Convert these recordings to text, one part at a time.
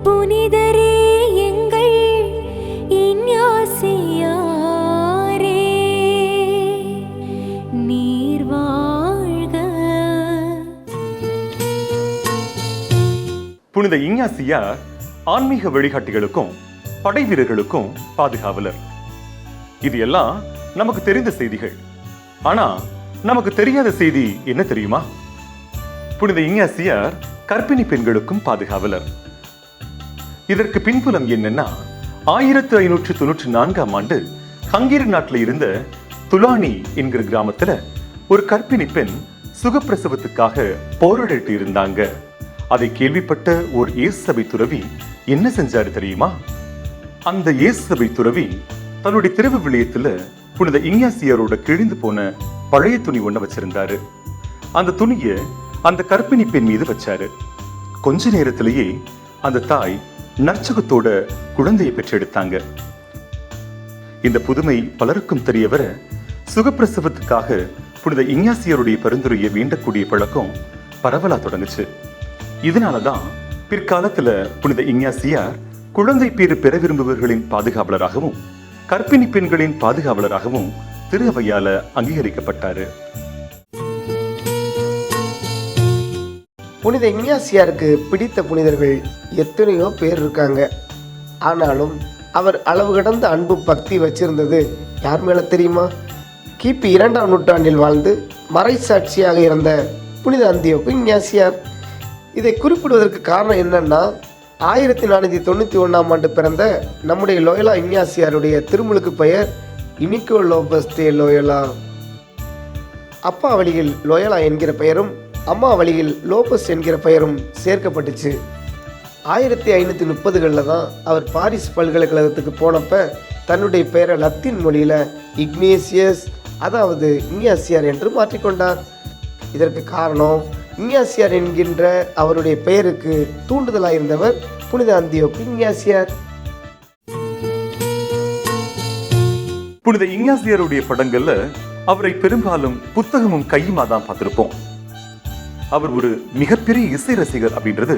புனிதரே எங்கள் இஞ்ஞாசியாரே, நீர் வாழ்க. புனித இஞ்ஞாசியார் ஆன்மீக வழிகாட்டிகளுக்கும் படை வீரர்களுக்கும் பாதுகாவலர். இது எல்லாம் நமக்கு தெரிந்த செய்திகள். ஆனா நமக்கு தெரியாத செய்தி என்ன தெரியுமா? புனித இஞ்ஞாசியார் கர்ப்பிணி பெண்களுக்கும் பாதுகாவலர். இதற்கு பின்புலம் என்னன்னா, 1594ஆம் ஆண்டு ஹங்கேரி நாட்டில் இருந்த துலானி என்கிற கிராமத்துல ஒரு கர்ப்பிணி பெண் சுகப்பிரசவத்துக்காக போராடிட்டு இருந்தாங்க. அதை கேள்விப்பட்ட ஒரு இயேசு சபை துறவி என்ன செஞ்சாரு தெரியுமா? அந்த இயேசு சபை துறவி தன்னுடைய திரவு விளையத்துல புனித இஞ்ஞாசியாரோட கிழிந்து போன பழைய துணி ஒண்ண வச்சிருந்தாரு. அந்த துணியை அந்த கர்ப்பிணி பெண் மீது வச்சாரு. கொஞ்ச நேரத்திலேயே அந்த தாய் நற்சுகத்தோட குழந்தையை பெற்றெடுத்தாங்க. இந்த புதுமை பலருக்கும் தெரிய வர சுகப்பிரசவத்துக்காக புனித இஞ்ஞாசியாருடைய பரிந்துரையை வேண்டக்கூடிய பழக்கம் பரவலா தொடங்குச்சு. இதனாலதான் பிற்காலத்துல புனித இஞ்ஞாசியார் குழந்தை பேறு பெற விரும்புபவர்களின் பாதுகாவலராகவும் கர்ப்பிணி பெண்களின் பாதுகாவலராகவும் திரு அவையால அங்கீகரிக்கப்பட்டாரு. புனித இஞ்ஞாசியாருக்கு பிடித்த புனிதர்கள் எத்தனையோ பேர் இருக்காங்க. ஆனாலும் அவர் அளவு கடந்த அன்பு பக்தி வச்சிருந்தது யார் மேல தெரியுமா? கிபி 2ஆம் நூற்றாண்டில் வாழ்ந்து மறைசாட்சியாக இருந்த புனித அந்தியோக்கு இஞ்ஞாசியார். இதை குறிப்பிடுவதற்கு காரணம் என்னன்னா, 1491ஆம் ஆண்டு பிறந்த நம்முடைய லோயலா இஞ்ஞாசியாருடைய திருமுழுக்கு பெயர் இனிகோ லோபஸ் தே லோயலா. அப்பா வழியில் லோயலா என்கிற பெயரும் அம்மா வழியில் லோபஸ் என்கிற பெயரும் சேர்க்கப்பட்டுச்சு. 1530களில் தான் அவர் பாரிஸ் பல்கலைக்கழகத்துக்கு போனப்ப தன்னுடைய பெயரை லத்தீன் மொழியில் இக்னேசியஸ், அதாவது இஞ்ஞாசியார் என்று மாற்றிக்கொண்டார். இதற்கு காரணம், இஞ்ஞாசியார் என்கின்ற அவருடைய பெயருக்கு தூண்டுதலாயிருந்தவர் புனித அந்தியோக்கு இஞ்ஞாசியார். புனித இஞ்ஞாசியாருடைய படங்கள்ல அவரை பெரும்பாலும் புத்தகமும் கையுமா தான் பார்த்திருப்போம். அவர் ஒரு மிகப்பெரிய இசை ரசிகர் அப்படின்றது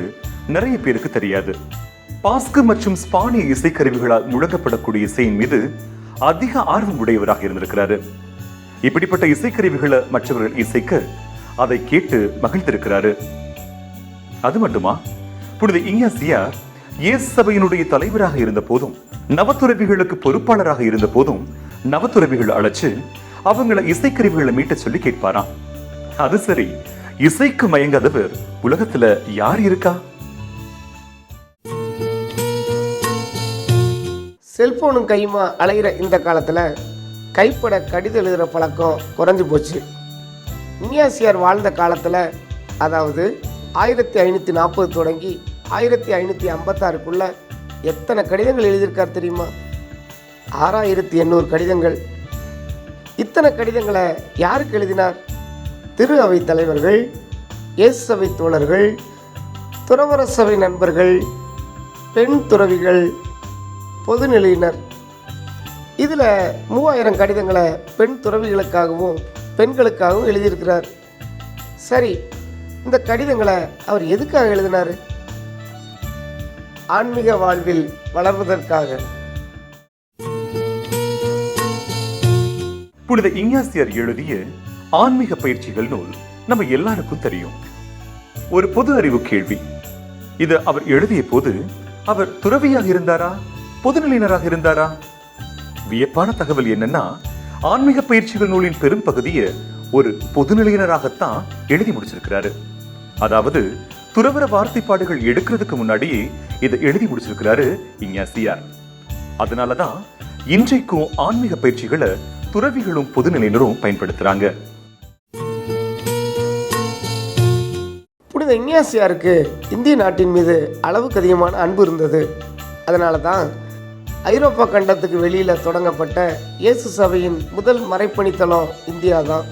நிறைய பேருக்கு தெரியாது. பாஸ்கு மற்றும் ஸ்பானிய இசைக்கருவிகளால் முழங்கப்படக்கூடிய இசையின் மீது அதிக ஆர்வம் உடையவராக இருந்திருக்கிறாரு. இப்படிப்பட்ட இசைக்கருவிகளை மற்றவர்கள் இசைக்க அதை கேட்டு மகிழ்ந்திருக்கிறாரு. அது மட்டுமா, புனித இஞ்ஞாசியார் இயேசு சபையினுடைய தலைவராக இருந்த போதும் நவத்துறவிகளுக்கு பொறுப்பாளராக இருந்த போதும் நவத்துறவிகள் அழைச்சு அவங்கள இசைக்கருவிகளை மீட்ட சொல்லி கேட்பாராம். அது சரி, இசைக்கு மயங்காதவர் உலகத்துல யார் இருக்கா? செல்போனும் கையுமா அலைகிற இந்த காலத்துல கைப்பட கடிதம் எழுதுகிற பழக்கம் குறைஞ்சு போச்சு. இஞ்ஞாசியார் வாழ்ந்த காலத்துல, அதாவது 1540 தொடங்கி 1556க்குள்ள எத்தனை கடிதங்கள் எழுதியிருக்கார் தெரியுமா? 6800 கடிதங்கள். இத்தனை கடிதங்களை யாருக்கு எழுதினார்? திரு அவை தலைவர்கள், இயேசு சபை தோழர்கள், துறவற சபை நண்பர்கள், பெண் துறவிகள், பொதுநிலையினர். இதில் 3000 கடிதங்களை பெண் துறவிகளுக்காகவும் பெண்களுக்காகவும் எழுதியிருக்கிறார். சரி, இந்த கடிதங்களை அவர் எதுக்காக எழுதினார்? ஆன்மீக வாழ்வில் வளர்வதற்காக. புனித இஞ்ஞாசியார் எழுதிய ஆன்மீக பயிற்சிகள் நூல் நம்ம எல்லாருக்கும் தெரியும். ஒரு பொது அறிவு கேள்வி. இது அவர் எழுதிய போது அவர் துறவியாக இருந்தாரா, பொதுநிலையினராக இருந்தாரா? வியப்பான தகவல் என்னன்னா, ஆன்மீக பயிற்சிகள் நூலின் பெரும் பகுதியை ஒரு பொதுநிலையினராகத்தான் எழுதி முடிச்சிருக்கிறாரு. அதாவது துறவற வார்த்தைப்பாடுகள் எடுக்கிறதுக்கு முன்னாடியே இதை எழுதி முடிச்சிருக்கிறாரு இஞ்ஞாசியார். அதனாலதான் இன்றைக்கும் ஆன்மீக பயிற்சிகளை துறவிகளும் பொதுநிலையினரும் பயன்படுத்துறாங்க. புனித இஞ்ஞாசியாருக்கு இந்திய நாட்டின் மீது அளவுக்கு அதிகமான அன்பு இருந்தது. அதனால தான் ஐரோப்பா கண்டத்துக்கு வெளியில் தொடங்கப்பட்ட இயேசு சபையின் முதல் மறைப்பணித்தலம் இந்தியா தான்.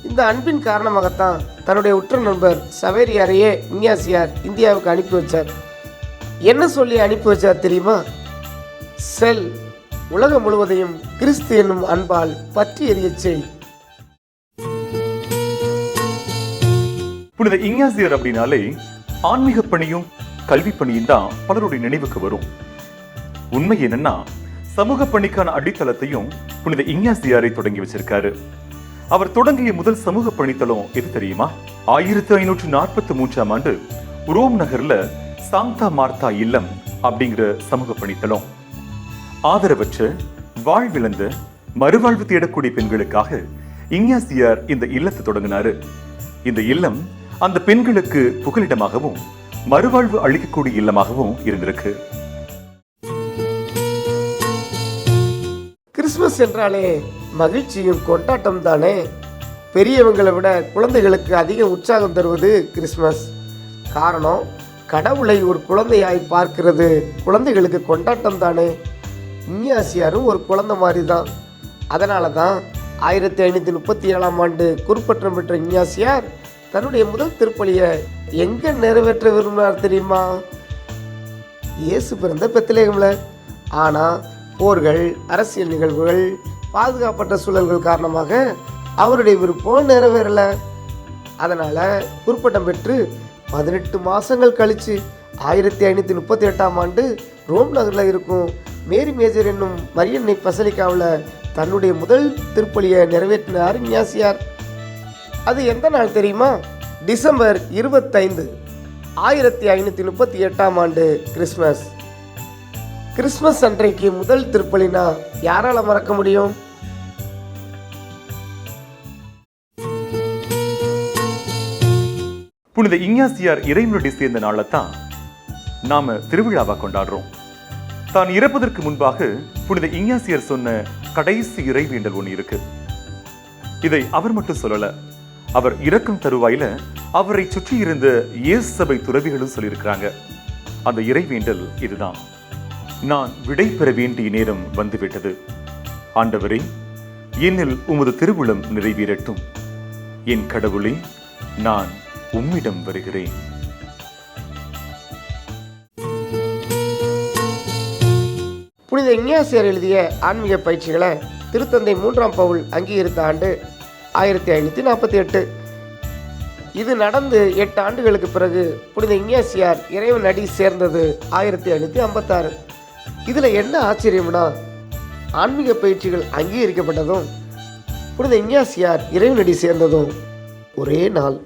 இந்த அன்பின் காரணமாகத்தான் தன்னுடைய உற்ற நண்பர் சவேரியாரையே இஞ்ஞாசியார் இந்தியாவுக்கு அனுப்பி வச்சார். என்ன சொல்லி அனுப்பி வச்சார் தெரியுமா? செல், உலகம் முழுவதையும் கிறிஸ்து என்னும் அன்பால் பற்றி எரியச் செய். புனித இஞ்ஞாசியார் அப்படின்னாலே ஆன்மீக பணியும் கல்வி பணியும் தான் பலருடைய நினைவுக்கு வரும். உண்மை என்னன்னா, சமூக பணிக்கான அடித்தளத்தையும் புனித இஞ்ஞாசியாரை தொடங்கி வச்சிருக்காரு. அவர் தொடங்கிய முதல் சமூக பணித்தளம் எது தெரியுமா? 1543ஆம் ஆண்டு ரோம் நகர்ல சாந்தா மார்த்தா இல்லம் அப்படிங்கிற சமூக பணித்தளம். ஆதரவற்ற, வாழ்விழந்த, மறுவாழ்வு தேடக்கூடிய பெண்களுக்காக இஞ்ஞாசியார் இந்த இல்லத்தை தொடங்கினாரு. இந்த இல்லம் அந்த பெண்களுக்கு புகலிடமாகவும் மறுவாழ்வு அளிக்கக்கூடிய இல்லமாகவும் இருந்திருக்கு. கிறிஸ்மஸ் என்றாலே மகிழ்ச்சியும் கொண்டாட்டம் தானே. பெரியவங்களை விட குழந்தைகளுக்கு அதிக உற்சாகம் தருவது கிறிஸ்மஸ். காரணம், கடவுளை ஒரு குழந்தையாய் பார்க்கிறது குழந்தைகளுக்கு கொண்டாட்டம் தானே. இஞ்ஞாசியாரும் ஒரு குழந்தை மாதிரி தான். அதனால தான் 1537ஆம் ஆண்டு குருப்பட்டம் பெற்ற இஞ்ஞாசியார் தன்னுடைய முதல் திருப்பலியை எங்க நிறைவேற்ற விரும்பினார் தெரியுமா? இயேசு பிறந்த பெத்லகேம்ல. ஆனால் போர்கள், அரசியல் நிகழ்வுகள், பாதுகாப்பற்ற சூழல்கள் காரணமாக அவருடைய விருப்பம் நிறைவேறல. அதனால குருப்பட்டம் பெற்று 18 மாசங்கள் கழிச்சு 1538ஆம் ஆண்டு ரோம் நகரில் இருக்கும் மேரி மேஜர் என்னும் மரியன்னை பசலிக்காவில் தன்னுடைய முதல் திருப்பலியை நிறைவேற்றினார் இஞ்ஞாசியார். அது எந்த நாள் தெரியுமா? டிசம்பர் 25, 1538ஆம் ஆண்டு கிறிஸ்மஸ். கிறிஸ்மஸ் அன்றைக்கு முதல் திருப்பலினா யாரால மறக்க முடியும்? புனித இஞ்ஞாசியார் இறைவனுடைய சேர்ந்த நாளைத்தான் நாம திருவிழாவா கொண்டாடுறோம். தான் இறப்பதற்கு முன்பாக புனித இஞ்ஞாசியார் சொன்ன கடைசி இறைவேண்டல் ஒன்று இருக்கு. இதை அவர் மட்டும் சொல்லல, அவர் இறக்கும் தருவாயில அவரை சுற்றி இருந்த இயேசு சபை துறவிகளும் சொல்லியிருக்கிறாங்க. அந்த இறைவேண்டல் இதுதான்: நான் விடை பெற வேண்டிய நேரம் வந்துவிட்டது. ஆண்டவரே, என்னில் உமது திருவுளம் நிறைவேறட்டும். என் கடவுளே, நான் உம்மிடம் வருகிறேன். புனித இஞ்ஞாசியார் எழுதிய ஆன்மீக பயிற்சிகளை திருத்தந்தை 3ஆம் பவுல் அங்கீகரித்த ஆண்டு 1548. இது நடந்து 8 ஆண்டுகளுக்கு பிறகு புனித இஞ்ஞாசியார் இறைவன் அடி சேர்ந்தது 1556. இதில் என்ன ஆச்சரியம்னா, ஆன்மீக பயிற்சிகள் அங்கீகரிக்கப்பட்டதும் புனித இஞ்ஞாசியார் இறைவனடி சேர்ந்ததும் ஒரே நாள்.